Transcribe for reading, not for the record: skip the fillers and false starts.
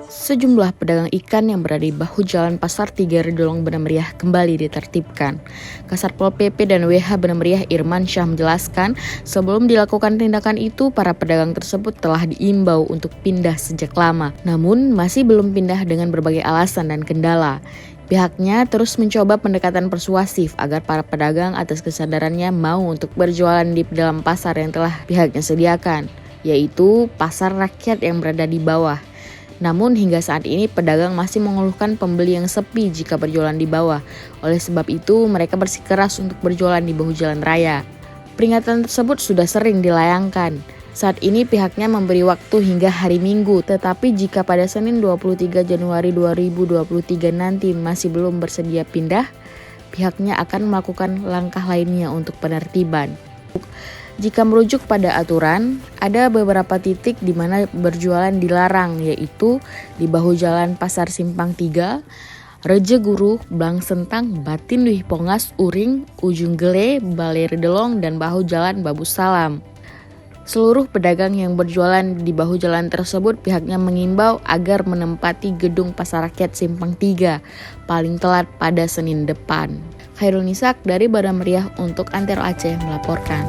Sejumlah pedagang ikan yang berada di bahu jalan Pasar 3 Redolong Banda Meriah kembali ditertibkan. Kasatpol PP dan WH Banda Meriah Irman Syah menjelaskan, sebelum dilakukan tindakan itu, para pedagang tersebut telah diimbau untuk pindah sejak lama. Namun, masih belum pindah dengan berbagai alasan dan kendala. Pihaknya terus mencoba pendekatan persuasif agar para pedagang atas kesadarannya mau untuk berjualan di dalam pasar yang telah pihaknya sediakan, yaitu pasar rakyat yang berada di bawah. Namun hingga saat ini pedagang masih mengeluhkan pembeli yang sepi jika berjualan di bawah. Oleh sebab itu mereka bersikeras untuk berjualan di bahu jalan raya. Peringatan tersebut sudah sering dilayangkan. Saat ini pihaknya memberi waktu hingga hari Minggu, tetapi jika pada Senin 23 Januari 2023 nanti masih belum bersedia pindah, pihaknya akan melakukan langkah lainnya untuk penertiban. Jika merujuk pada aturan, ada beberapa titik di mana berjualan dilarang, yaitu di bahu jalan Pasar Simpang 3, Reje Guru, Blang Sentang, Batin Dwi Pongas, Uring, Ujung Gele, Balai Redolong, dan bahu jalan Babu Salam. Seluruh pedagang yang berjualan di bahu jalan tersebut pihaknya mengimbau agar menempati gedung Pasar Rakyat Simpang 3 paling telat pada Senin depan. Khairul Nisak dari Banda Meriah untuk Antero Aceh melaporkan.